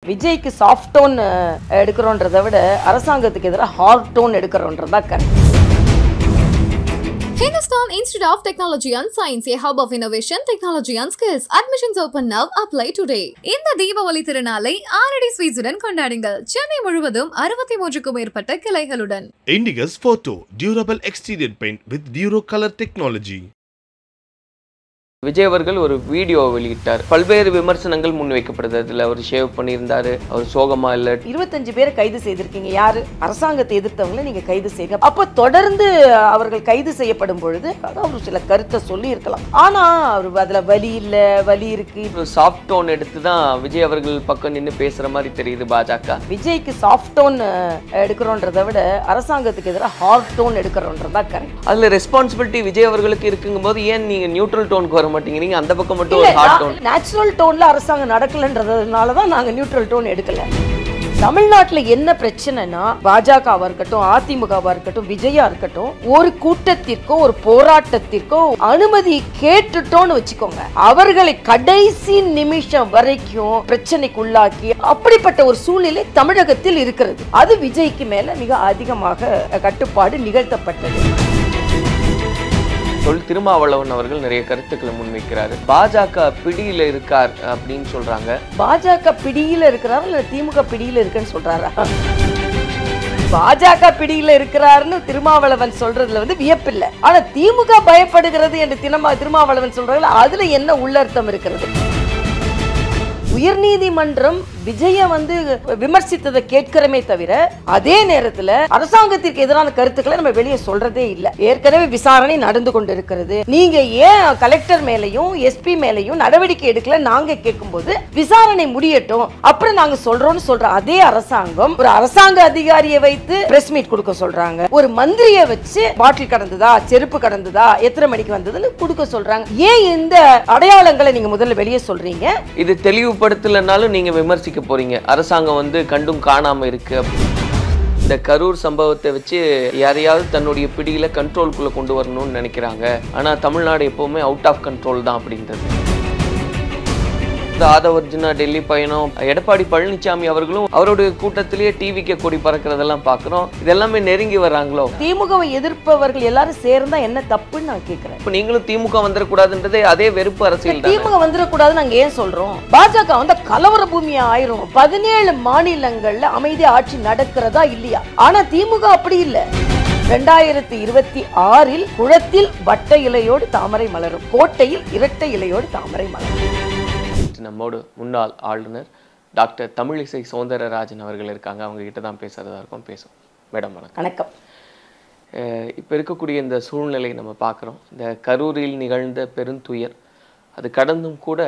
விஜய்க்கு soft tone எடுக்கிறோன்றதை விட அரசாங்கத்துக்கு எதிராக ஹார்ட் டோன் எடுக்கிறோன்றதா correct. Hindustan Institute of Technology and Science, a hub of innovation, technology and skills. Admissions open now. Apply today. இந்த தீபாவளி திருநாளை ஆரடி ஸ்வீட்ஸுடன் கொண்டாடுங்கள். சென்னை முழுவதும் 63க்கும் மேற்பட்ட கிளைகளுடன். Indigus Photo Durable Exterior Paint with Duro Color Technology. Vijay அவர்கள் ஒரு வீடியோ வெளியிட்டார். பல்வேறு விமர்சனங்கள் முன்வைக்கப்படுது. அதில் அவர் ஷேவ் பண்ணியிருந்தாரு, அவர் சோகமா இல்லை. 25 பேரை கைது செய்திருக்கீங்க. யாரு? அரசாங்கத்தை எதிர்த்தவங்களை நீங்க கைது செய்யுங்க. அப்ப தொடர்ந்து அவர்கள் கைது செய்யப்படும் பொழுது அவர் சில கருத்தை சொல்லி இருக்கலாம். ஆனா அவர் அதுல வலி இல்ல, வலி இருக்கு. சாஃப்ட் டோன் எடுத்து தான் விஜய் அவர்கள் பக்கம் நின்று பேசுற மாதிரி தெரியுது பாஜக. விஜய்க்கு சாஃப்ட் டோன் எடுக்கிறோன்றதை விட அரசாங்கத்துக்கு எதிராக ஹார்ட் டோன் எடுக்கிறோன்றதா கரெக்ட். அதுல ரெஸ்பான்சிபிலிட்டி விஜய் அவர்களுக்கு இருக்குங்கும் போது ஏன் நீங்க நியூட்ரல் டோனுக்கு வர மாட்டீங்க? நீங்க அந்த பக்கம் மட்டும் ஒரு ஹார்ட் டோன். நேச்சுரல் டோன்ல அரசாங்கம் நடக்கலன்றதுனால தான் நாங்க நியூட்ரல் டோன் எடுக்கல. தமிழ்நாட்டுல என்ன பிரச்சனைனா பாஜகவா இருக்கட்டும், அதிமுகவா இருக்கட்டும், விஜயா இருக்கட்டும், ஒரு கூட்டத்திற்கோ ஒரு போராட்டத்திற்கோ அனுமதி கேட்டுட்டோன்னு வச்சுக்கோங்க, அவர்களை கடைசி நிமிஷம் வரைக்கும் பிரச்சனைக்குள்ளாக்கி அப்படிப்பட்ட ஒரு சூழ்நிலை தமிழகத்தில் இருக்கிறது. அது விஜய்க்கு மேல மிக அதிகமாக கட்டுப்பாடு நிகழ்த்தப்பட்டது. திருமாவளவன் அவர்கள் நிறைய கருத்துக்களை முன்வைக்கிறாரு. பாஜக பிடியில இருக்கார் அப்படின்னு சொல்றாங்க. பாஜக பிடியில இருக்கிறாரா இல்ல திமுக பிடியில இருக்குன்னு சொல்றாரா? பாஜக பிடியில இருக்கிறாருன்னு திருமாவளவன் சொல்றதுல வியப்பில்லை. ஆனா திமுக பயப்படுகிறது என்று திருமாவளவன் சொல்றாங்க. அதுல என்ன உள்ளர்த்தம் இருக்கிறது? உயர்நீதிமன்றம் விஜய விமர்சித்ததை கேட்கிறமே தவிர அதே நேரத்துல அரசாங்கத்திற்கு எதிரான கருத்துக்களை நம்ம வெளியே சொல்றதே இல்லை. ஏற்கனவே விசாரணை நடந்து கொண்டிருக்கிறது. நீங்க ஏன் கலெக்டர் மேலையும் எஸ்பி மேலையும் நடவடிக்கை எடுக்கல நாங்க கேட்கும் போது விசாரணை முடியட்டும் அப்புறம் நாங்க சொல்றோம்னு சொல்ற அதே அரசாங்கம் ஒரு அரசாங்க அதிகாரியை வைத்து பிரஸ் மீட் கொடுக்க சொல்றாங்க. ஒரு மந்திரியை வச்சு பாட்டில் கடந்ததா, செருப்பு கடந்ததா, எத்தனை மணிக்கு வந்ததுன்னு கொடுக்க சொல்றாங்க. ஏன் இந்த அடையாளங்களை நீங்க முதல்ல வெளியே சொல்றீங்க? இது தெளிவுபடுத்தலனாலும் நீங்க விமர்சிக்க போறீங்க. அரசாங்கம் கண்டும் காணாம இருக்கு. இந்த கரூர் சம்பவத்தை வச்சு யாரையாவது தன்னுடைய பிடியில கண்ட்ரோல்குள்ள கொண்டு வரணும்னு நினைக்கிறாங்க. ஆனா தமிழ்நாடு எப்பவுமே அவுட் ஆஃப் கண்ட்ரோல் தான் அப்படின்றது. ஆதவர்ஜுனா டெல்லி பயணம், எடப்பாடி பழனிசாமி அவர்களும் அவருடைய கூட்டத்திலேயே டிவிக்கு கொடி பறக்கிறதெல்லாம் பாக்குறோம். இதெல்லாமே நெருங்கி வர்றாங்களோ? திமுகவை எதிர்ப்பவர்கள் எல்லாரும் சேர்ந்தா என்ன தப்புன்னு நான் கேட்கிறேன். இப்ப நீங்களும் திமுக வந்துடக்கூடாதுன்றதே அதே வெறுப்பு அரசியல். திமுக வந்துடக்கூடாதுன்னு நாங்க ஏன் சொல்றோம்? பாஜக கலவர பூமியா ஆயிரும். 17 மாநிலங்கள்ல அமைதியா ஆட்சி நடக்கிறதா இல்லையா? ஆனா திமுக அப்படி இல்லை. 2026 குளத்தில் வட்ட இலையோடு தாமரை மலரும், கோட்டையில் இரட்டை இலையோடு தாமரை மலரும். நம்மோடு முன்னாள் ஆளுநர் டாக்டர் தமிழிசை சௌந்தரராஜன் அவர்கள் இருக்காங்க. அவங்க கிட்ட தான் பேசுறதா இருக்கும். பேசும். மேடம் வணக்கம். வணக்கம். இப்போ இருக்கக்கூடிய இந்த சூழ்நிலை நம்ம பார்க்குறோம். இந்த கரூரில் நிகழ்ந்த பெருந்துயர் அது கடந்தும் கூட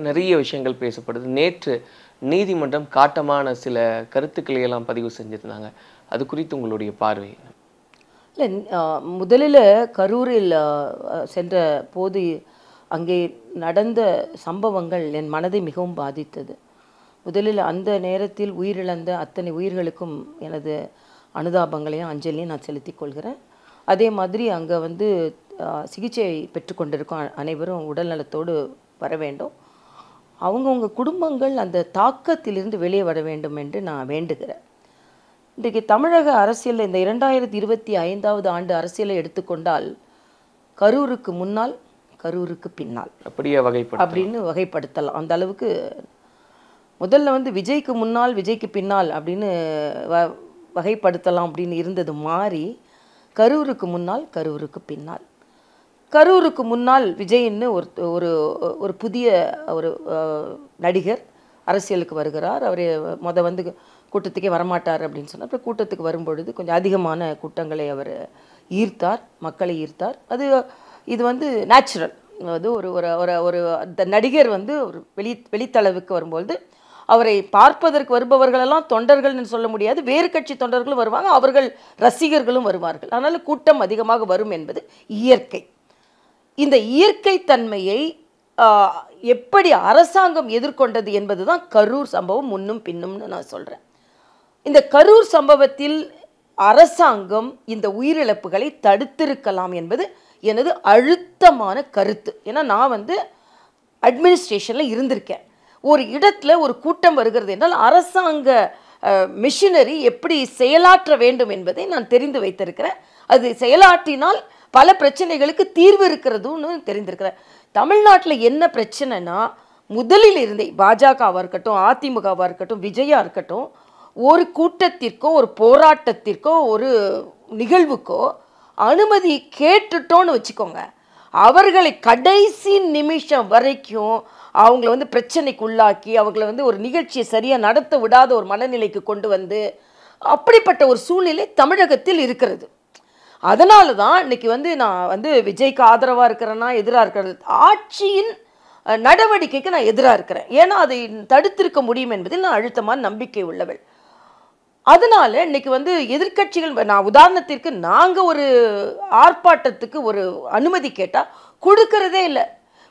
நிறைய விஷயங்கள் பேசப்படுது. நேற்று நீதிமன்றம் காட்டமான சில கருத்துக்களை எல்லாம் பதிவு செஞ்சிருந்தாங்க. அது குறித்து உங்களுடைய பார்வை? இல்லை, முதலில் கரூரில் சென்ற போது அங்கே நடந்த சம்பவங்கள் என் மனதை மிகவும் பாதித்தது. முதலில் அந்த நேரத்தில் உயிரிழந்த அத்தனை உயிர்களுக்கும் எனது அனுதாபங்களையும் அஞ்சலியும் நான் செலுத்திக் கொள்கிறேன். அதே மாதிரி அங்கே சிகிச்சை பெற்றுக்கொண்டிருக்கும் அனைவரும் உடல் நலத்தோடு வர வேண்டும். அவங்கவுங்க குடும்பங்கள் அந்த தாக்கத்திலிருந்து வெளியே வர வேண்டும் என்று நான் வேண்டுகிறேன். இன்றைக்கு தமிழக அரசியலில் இந்த 2025 ஆண்டு அரசியலை எடுத்துக்கொண்டால் கரூருக்கு முன்னால், கரூருக்கு பின்னால் அப்படியே அப்படின்னு வகைப்படுத்தலாம். அந்த அளவுக்கு முதல்ல விஜய்க்கு முன்னால், விஜய்க்கு பின்னால் அப்படின்னு வகைப்படுத்தலாம் அப்படின்னு இருந்தது மாறி கரூருக்கு முன்னால், கரூருக்கு பின்னால். கரூருக்கு முன்னால் விஜய்ன்னு ஒரு ஒரு புதிய ஒரு நடிகர் அரசியலுக்கு வருகிறார். அவர் கூட்டத்துக்கே வரமாட்டார் அப்படின்னு சொன்னார். அப்புறம் கூட்டத்துக்கு வரும்பொழுது கொஞ்சம் அதிகமான கூட்டங்களை அவர் ஈர்த்தார், மக்களை ஈர்த்தார். இது நேச்சுரல். அது ஒரு ஒரு அந்த நடிகர் ஒரு வெளித்தளவுக்கு வரும்போது அவரை பார்ப்பதற்கு வருபவர்களெல்லாம் தொண்டர்கள்னு சொல்ல முடியாது, வேறு கட்சி தொண்டர்களும் வருவாங்க, அவர்கள் ரசிகர்களும் வருவார்கள். அதனால் கூட்டம் அதிகமாக வரும் என்பது இயற்கை. இந்த இயற்கை தன்மையை எப்படி அரசாங்கம் எதிர்கொண்டது என்பது தான் கரூர் சம்பவம் முன்னும் பின்னும்னு நான் சொல்கிறேன். இந்த கரூர் சம்பவத்தில் அரசாங்கம் இந்த உயிரிழப்புகளை தடுத்திருக்கலாம் என்பது எனது அழுத்தமான கருத்து. ஏன்னா நான் அட்மினிஸ்ட்ரேஷனில் இருந்திருக்கேன். ஒரு இடத்துல ஒரு கூட்டம் வருகிறது என்றால் அரசாங்க மிஷினரி எப்படி செயலாற்ற வேண்டும் என்பதை நான் தெரிந்து வைத்திருக்கிறேன். அது செயலாற்றினால் பல பிரச்சனைகளுக்கு தீர்வு இருக்கிறதுன்னு தெரிந்திருக்கிறேன். தமிழ்நாட்டில் என்ன பிரச்சனைனா, முதலில் இருந்தே பாஜகவாக இருக்கட்டும், அதிமுகவாக இருக்கட்டும், விஜயா இருக்கட்டும், ஒரு கூட்டத்திற்கோ ஒரு போராட்டத்திற்கோ ஒரு நிகழ்வுக்கோ அனுமதி கேட்டுட்டோன்னு வச்சுக்கோங்க, அவர்களை கடைசி நிமிஷம் வரைக்கும் அவங்கள வந்து பிரச்சனைக்கு உள்ளாக்கி அவங்கள வந்து ஒரு நிகழ்ச்சியை சரியாக நடத்த விடாத ஒரு மனநிலைக்கு கொண்டு வந்து அப்படிப்பட்ட ஒரு சூழ்நிலை தமிழகத்தில் இருக்கிறது. அதனால தான் இன்னைக்கு வந்து நான் வந்து விஜய்க்கு ஆதரவாக இருக்கிறேன்னா எதிராக இருக்கிறது, ஆட்சியின் நடவடிக்கைக்கு நான் எதிராக இருக்கிறேன். ஏன்னா அதை தடுத்திருக்க முடியும் என்பதில் நான் அழுத்தமான நம்பிக்கை உள்ளவள். அதனால இன்னைக்கு வந்து எதிர்க்கட்சிகள், நான் உதாரணத்திற்கு நாங்கள் ஒரு ஆர்ப்பாட்டத்துக்கு ஒரு அனுமதி கேட்டால் கொடுக்கறதே இல்லை.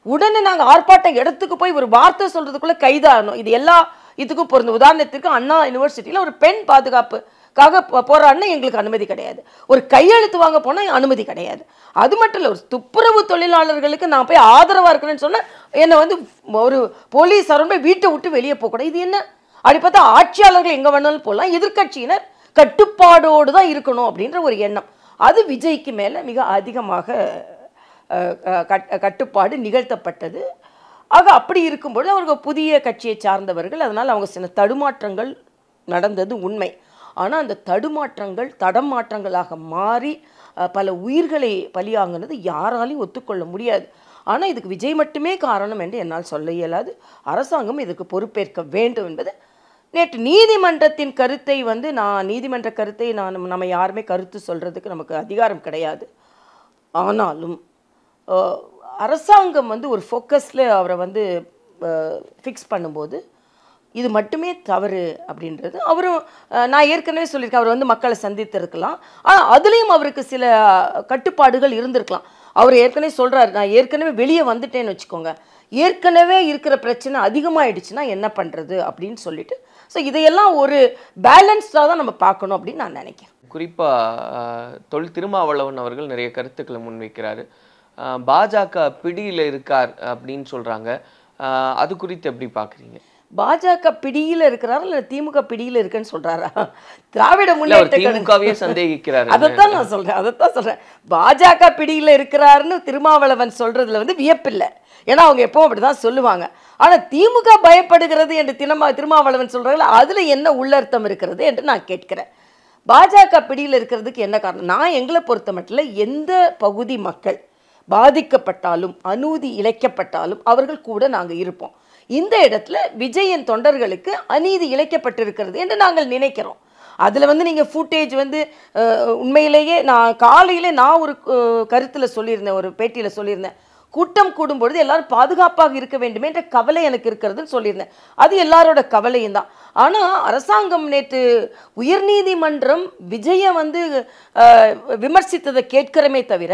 உடனே நாங்கள் ஆர்ப்பாட்டம் இடத்துக்கு போய் ஒரு வார்த்தை சொல்கிறதுக்குள்ளே கைதாகணும். இது எல்லா இதுக்கும் பொருந்தும். உதாரணத்திற்கு அண்ணா யூனிவர்சிட்டியில் ஒரு பெண் பாதுகாப்புக்காக போராடினா எங்களுக்கு அனுமதி கிடையாது. ஒரு கையெழுத்து வாங்க போனால் அனுமதி கிடையாது. அது மட்டும் இல்லை, ஒரு துப்புரவு தொழிலாளர்களுக்கு நான் போய் ஆதரவாக இருக்கிறேன்னு சொன்னால் என்னை வந்து ஒரு போலீஸ் போய் வீட்டை விட்டு வெளியே போகக்கூடாது. இது என்ன? அப்படி பார்த்தா ஆட்சியாளர்கள் எங்கே வேணாலும் போகலாம், எதிர்க்கட்சியினர் கட்டுப்பாடோடு தான் இருக்கணும் அப்படின்ற ஒரு எண்ணம். அது விஜய்க்கு மேலே மிக அதிகமாக கட்டுப்பாடு நிகழ்த்தப்பட்டது. ஆக அப்படி இருக்கும்போது அவர்கள் புதிய கட்சியை சார்ந்தவர்கள், அதனால் அவங்க சில தடுமாற்றங்கள் நடந்தது உண்மை. ஆனால் அந்த தடமாற்றங்களாக மாறி பல உயிர்களை பலியாங்கினது யாராலையும் ஒத்துக்கொள்ள முடியாது. ஆனால் இதுக்கு விஜய் மட்டுமே காரணம் என்று என்னால் சொல்ல இயலாது. அரசாங்கம் இதுக்கு பொறுப்பேற்க வேண்டும் என்பது நேற்று நீதிமன்றத்தின் கருத்தை வந்து நீதிமன்ற கருத்தை நம்ம யாருமே கருத்து சொல்கிறதுக்கு நமக்கு அதிகாரம் கிடையாது. ஆனாலும் அரசாங்கம் வந்து ஒரு ஃபோக்கஸில் அவரை வந்து ஃபிக்ஸ் பண்ணும்போது இது மட்டுமே தவறு அப்படின்றது அவரும், நான் ஏற்கனவே சொல்லியிருக்கேன், அவர் வந்து மக்களை சந்தித்திருக்கலாம், ஆனால் அதுலேயும் அவருக்கு சில கட்டுப்பாடுகள் இருந்திருக்கலாம். அவர் ஏற்கனவே சொல்கிறார், நான் ஏற்கனவே வெளியே வந்துட்டேன்னு வச்சுக்கோங்க, ஏற்கனவே இருக்கிற பிரச்சனை அதிகமாகிடுச்சுன்னா என்ன பண்ணுறது அப்படின்னு சொல்லிட்டு, ஸோ இதையெல்லாம் ஒரு பேலன்ஸ்டாக தான் நம்ம பார்க்கணும் அப்படின்னு நான் நினைக்கிறேன். குறிப்பாக திருமாவளவன் அவர்கள் நிறைய கருத்துக்களை முன்வைக்கிறாரு. பாஜக பிடியில் இருக்கார் அப்படின்னு சொல்கிறாங்க. அது குறித்து எப்படி பார்க்குறீங்க? பாஜக பிடியில் இருக்கிறாரா இல்லை திமுக பிடியில் இருக்குன்னு சொல்கிறாரா? திராவிட முன்னேற்ற திமுகவே சந்தேகிக்கிறார். அதைத்தான் நான் சொல்கிறேன். பாஜக பிடியில் இருக்கிறாருன்னு திருமாவளவன் சொல்கிறதுல வந்து வியப்பில்லை. ஏன்னா அவங்க எப்பவும் அப்படி தான் சொல்லுவாங்க. ஆனால் திமுக பயப்படுகிறது என்று திருமாவளவன் சொல்கிறாங்களா, அதில் என்ன உள்ளர்த்தம் இருக்கிறது என்று நான் கேட்கிறேன். பாஜக பிடியில் இருக்கிறதுக்கு என்ன காரணம்? நான் எங்களை பொறுத்த மட்டும் எந்த பகுதி மக்கள் பாதிக்கப்பட்டாலும் அநீதி இழைக்கப்பட்டாலும் அவர்கள் கூட நாங்கள் இருப்போம். இந்த இடத்துல விஜயின் தொண்டர்களுக்கு அநீதி இழைக்கப்பட்டிருக்கிறது என்று நாங்கள் நினைக்கிறோம். அதில் வந்து நீங்கள் ஃபுட்டேஜ் வந்து உண்மையிலேயே காலையில் நான் ஒரு கருத்தில் சொல்லியிருந்தேன், ஒரு பேட்டியில் சொல்லியிருந்தேன், கூட்டம் கூடும்பொழுது எல்லாரும் பாதுகாப்பாக இருக்க வேண்டுமே என்ற கவலை எனக்கு இருக்கிறதுன்னு சொல்லியிருந்தேன். அது எல்லாரோட கவலையும் தான். ஆனால் அரசாங்கம் நேற்று உயர்நீதிமன்றம் விஜயை வந்து விமர்சித்ததை கேட்கிறமே தவிர,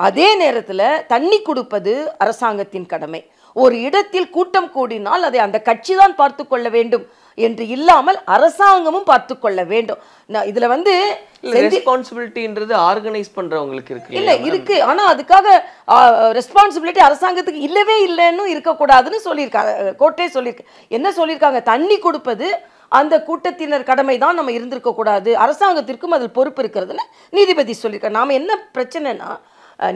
அதே நேரத்தில் தண்ணி கொடுப்பது அரசாங்கத்தின் கடமை. ஒரு இடத்தில் கூட்டம் கூடினால் அதை அந்த கட்சி தான் பார்த்து கொள்ள வேண்டும் என்று இல்லாமல் அரசாங்கமும் பார்த்து கொள்ள வேண்டும். இதுல வந்து ரெஸ்பான்சிபிலிட்டின்றது ஆர்கனைஸ் பண்றவங்களுக்கு இருக்கு இல்ல இருக்கு. ஆனா அதுக்காக ரெஸ்பான்சிபிலிட்டி அரசாங்கத்துக்கு இல்லவே இல்லைன்னு இருக்கக்கூடாதுன்னு சொல்லியிருக்காங்க. கோர்ட்டே சொல்லியிருக்கு. என்ன சொல்லியிருக்காங்க? தண்ணி கொடுப்பது அந்த கூட்டத்தினர் கடமை தான், நம்ம இருந்திருக்க கூடாது, அரசாங்கத்திற்கும் அதில் பொறுப்பு இருக்கிறதுன்னு நீதிபதி சொல்லியிருக்காங்க. நாம என்ன பிரச்சனைனா,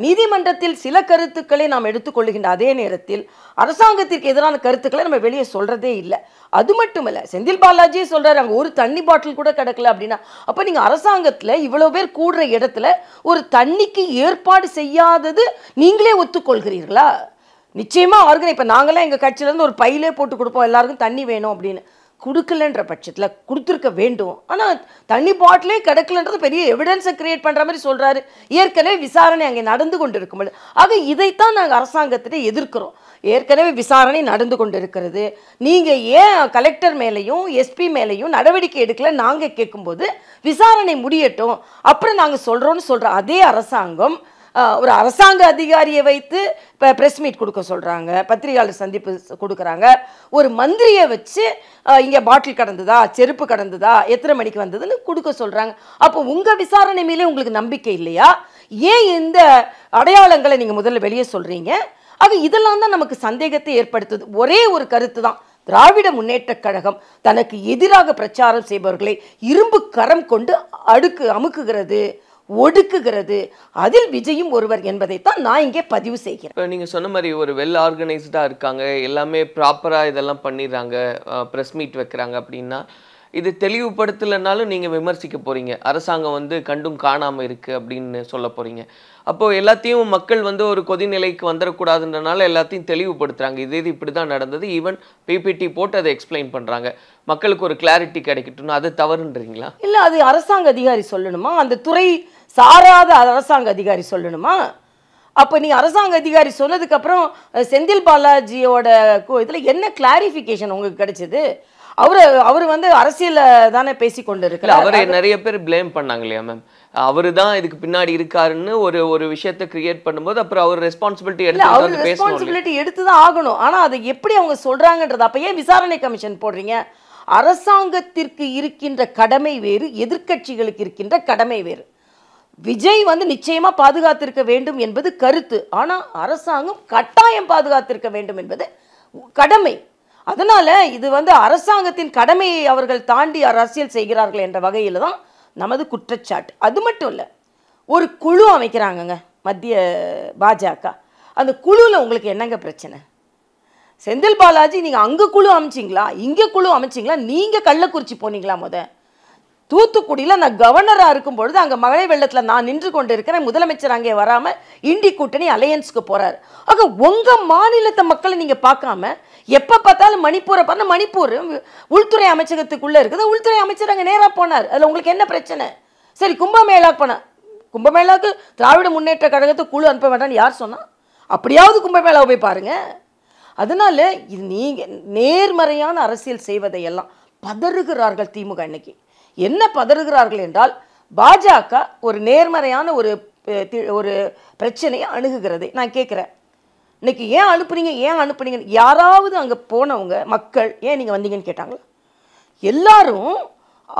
நீதிமன்றத்தில் சில கருத்துக்களை நாம் எடுத்துக்கொள்கின்ற அதே நேரத்தில் அரசாங்கத்திற்கு எதிரான கருத்துக்களை நம்ம வெளியே சொல்றதே இல்லை. அது மட்டும் இல்லை, செந்தில் பாலாஜியே சொல்றாரு, அங்கே ஒரு தண்ணி பாட்டில் கூட கிடக்கல அப்படின்னா, அப்போ நீங்கள் அரசாங்கத்தில் இவ்வளோ பேர் கூடுற இடத்துல ஒரு தண்ணிக்கு ஏற்பாடு செய்யாதது நீங்களே ஒத்துக்கொள்கிறீர்களா? நிச்சயமாக இப்போ நாங்களாம் எங்கள் கட்சியிலேருந்து ஒரு பையிலே போட்டு கொடுப்போம் எல்லாருக்கும் தண்ணி வேணும் அப்படின்னு. கொடுக்கலன்ற பட்சத்தில் கொடுத்துருக்க வேண்டும். ஆனால் தண்ணி பாட்டிலே கிடக்கலன்றது பெரிய எவிடன்ஸை கிரியேட் பண்ணுற மாதிரி சொல்கிறாரு. ஏற்கனவே விசாரணை அங்கே நடந்து கொண்டு இருக்கும்போது, ஆக இதைத்தான் நாங்கள் அரசாங்கத்திட்ட எதிர்க்கிறோம். ஏற்கனவே விசாரணை நடந்து கொண்டு இருக்கிறது, நீங்கள் ஏன் கலெக்டர் மேலேயும் எஸ்பி மேலேயும் நடவடிக்கை எடுக்கல நாங்கள் கேட்கும்போது விசாரணை முடியட்டும் அப்புறம் நாங்கள் சொல்கிறோன்னு சொல்கிற அதே அரசாங்கம் ஒரு அரசாங்க அதிகாரியை வைத்து இப்போ ப்ரெஸ் மீட் கொடுக்க சொல்கிறாங்க, பத்திரிகையாளர் சந்திப்பு கொடுக்குறாங்க, ஒரு மந்திரியை வச்சு இங்கே பாட்டில் கடந்ததா, செருப்பு கடந்ததா, எத்தனை மணிக்கு வந்ததுன்னு கொடுக்க சொல்கிறாங்க. அப்போ உங்கள் விசாரணை மேலே உங்களுக்கு நம்பிக்கை இல்லையா? ஏன் இந்த அடையாளங்களை நீங்கள் முதல்ல வெளியே சொல்கிறீங்க? ஆக இதெல்லாம் தான் நமக்கு சந்தேகத்தை ஏற்படுத்துது. ஒரே ஒரு கருத்து தான், திராவிட முன்னேற்றக் கழகம் தனக்கு எதிராக பிரச்சாரம் செய்பவர்களை இரும்பு கரம் கொண்டு அமுக்குகிறது, ஒடுக்குகிறது. அதில் விஜயும் ஒருவர் என்பதைத்தான் நான் இங்கே பதிவு செய்கிறேன். இப்போ நீங்கள் சொன்ன மாதிரி ஒரு வெல் ஆர்கனைஸ்டாக இருக்காங்க, எல்லாமே ப்ராப்பராக இதெல்லாம் பண்ணிடுறாங்க, ப்ரெஸ் மீட் வைக்கிறாங்க அப்படின்னா இது தெளிவுபடுத்தலைனாலும் நீங்கள் விமர்சிக்க போகிறீங்க. அரசாங்கம் வந்து கண்டும் காணாமல் இருக்குது அப்படின்னு சொல்ல போகிறீங்க. அப்போது எல்லாத்தையும் மக்கள் வந்து ஒரு கொதிநிலைக்கு வந்துடக்கூடாதுன்றனால எல்லாத்தையும் தெளிவுபடுத்துகிறாங்க. இது இப்படி தான் நடந்தது, ஈவன் பிபிடி போட்டு அதை எக்ஸ்பிளைன் பண்ணுறாங்க, மக்களுக்கு ஒரு கிளாரிட்டி கிடைக்கட்டும்னு. அது தவறுன்றீங்களா? இல்லை, அது அரசாங்க அதிகாரி சொல்லணுமா? அந்த துறை சாராத அரசாங்க அதிகாரி சொல்லணுமா? அப்போ நீ அரசாங்க அதிகாரி சொன்னதுக்கப்புறம் செந்தில் பாலாஜியோட இதில் என்ன கிளாரிஃபிகேஷன் உங்களுக்கு கிடைச்சது? அவர் வந்து அரசியல தானே பேசி கொண்டு இருக்காரு. அவரை நிறைய பேர் பிளேம் பண்ணாங்க இல்லையா மேம்? அவரு தான் இதுக்கு பின்னாடி இருக்காருன்னு ஒரு விஷயத்தை கிரியேட் பண்ணும்போது அப்புறம் அவர் ரெஸ்பான்சிபிலிட்டி எடுத்து தான் ஆகணும். ஆனா அதை எப்படி அவங்க சொல்றாங்கன்றது, அப்ப ஏன் விசாரணை கமிஷன் போடுறீங்க? அரசாங்கத்திற்கு இருக்கின்ற கடமை வேறு, எதிர்க்கட்சிகளுக்கு இருக்கின்ற கடமை வேறு. விஜய் வந்து நிச்சயமா பாதுகாத்திருக்க வேண்டும் என்பது கருத்து. ஆனா அரசாங்கம் கட்டாயம் பாதுகாத்திருக்க வேண்டும் என்பது கடமை. அதனால இது வந்து அரசாங்கத்தின் கடமையை அவர்கள் தாண்டி அரசியல் செய்கிறார்கள் என்ற வகையில் தான் நமது குற்றச்சாட்டு. அது மட்டும் இல்லை, ஒரு குழு அமைக்கிறாங்கங்க மத்திய பாஜக. அந்த குழுவில் உங்களுக்கு என்னங்க பிரச்சனை? செந்தில் பாலாஜி நீங்கள் அங்கே குழு அமைச்சிங்களா, இங்கே குழு அமைச்சிங்களா? நீங்கள் கள்ளக்குறிச்சி போனீங்களா? தூத்துக்குடியில் நான் கவர்னராக இருக்கும் பொழுது அங்கே மழை வெள்ளத்தில் நான் நின்று கொண்டு இருக்கிறேன். முதலமைச்சர் அங்கே வராமல் இண்டி கூட்டணி அலையன்ஸுக்கு போகிறார். ஆக உங்கள் மாநிலத்தை மக்களை நீங்கள் பார்க்காம எப்போ பார்த்தாலும் மணிப்பூரை பார்த்தா மணிப்பூர் உள்துறை அமைச்சகத்துக்குள்ளே இருக்குது, உள்துறை அமைச்சர் அங்கே நேராக போனார். அதில் உங்களுக்கு என்ன பிரச்சனை? சரி, கும்பமேளா போனார். கும்பமேளாவுக்கு திராவிட முன்னேற்ற கழகத்தை குழு அனுப்ப வேண்டாம்னு யார் சொன்னால்? அப்படியாவது கும்பமேளாவை போய் பாருங்கள். அதனால இது நீங்கள் நேர்மறையான அரசியல் செய்வதையெல்லாம் பதறுகிறார்கள் திமுக. இன்னைக்கு என்ன பதறுகிறார்கள் என்றால், பாஜக ஒரு நேர்மறையான ஒரு பிரச்சனையை அணுகுகிறது. நான் கேட்குறேன், இன்னைக்கு ஏன் அனுப்புனீங்க? யாராவது அங்கே போனவங்க மக்கள் ஏன் நீங்கள் வந்தீங்கன்னு கேட்டாங்களா? எல்லாரும்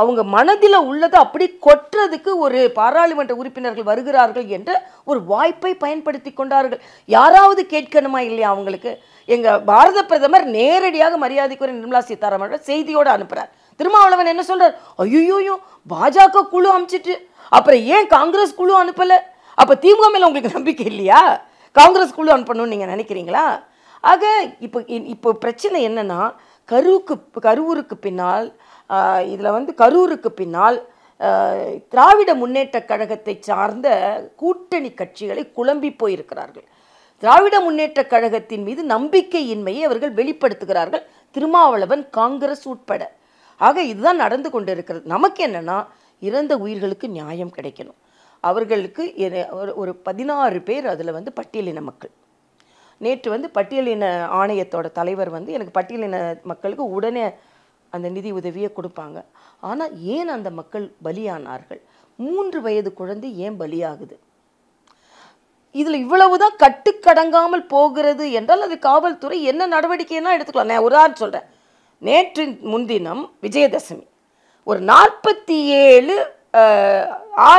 அவங்க மனதில் உள்ளதை அப்படி கொட்டுறதுக்கு ஒரு பாராளுமன்ற உறுப்பினர்கள் வருகிறார்கள் என்ற ஒரு வாய்ப்பை பயன்படுத்தி கொண்டார்கள். யாராவது கேட்கணுமா இல்லையா அவங்களுக்கு? எங்கள் பாரத பிரதமர் நேரடியாக மரியாதைக்குரிய நிர்மலா சீதாராமன் செய்தியோடு அனுப்புகிறார். திருமாவளவன் என்ன சொல்கிறார்? ஐயோயோ, பாஜக குழு அமைச்சிட்டு அப்புறம் ஏன் காங்கிரஸ் குழு அனுப்பலை? அப்போ திமுக மேலே உங்களுக்கு நம்பிக்கை இல்லையா? காங்கிரஸ் குழு அனுப்பணும்னு நீங்கள் நினைக்கிறீங்களா? ஆக இப்போ பிரச்சனை என்னன்னா, கரூருக்கு பின்னால் இதில் வந்து கரூருக்கு பின்னால் திராவிட முன்னேற்ற கழகத்தை சார்ந்த கூட்டணி கட்சிகளை குழம்பி போயிருக்கிறார்கள். திராவிட முன்னேற்ற கழகத்தின் மீது நம்பிக்கையின்மையை அவர்கள் வெளிப்படுத்துகிறார்கள், திருமாவளவன், காங்கிரஸ் உட்பட. ஆக இதுதான் நடந்து கொண்டு இருக்கிறது. நமக்கு என்னன்னா, இறந்த உயிர்களுக்கு நியாயம் கிடைக்கணும். அவர்களுக்கு ஒரு 16 பேர் அதில் வந்து பட்டியலின மக்கள். நேற்று வந்து பட்டியலின ஆணையத்தோட தலைவர் வந்து எனக்கு பட்டியலின மக்களுக்கு உடனே அந்த நிதி உதவியை கொடுப்பாங்க. ஆனால் ஏன் அந்த மக்கள் பலியானார்கள்? 3 வயது குழந்தை ஏன் பலியாகுது? இதில் இவ்வளவுதான் கட்டுக்கடங்காமல் போகிறது என்றால் அது காவல்துறை என்ன நடவடிக்கைன்னா எடுத்துக்கலாம். நான் உதாரணம் சொல்கிறேன். நேற்று முன்தினம் விஜயதசமி ஒரு 47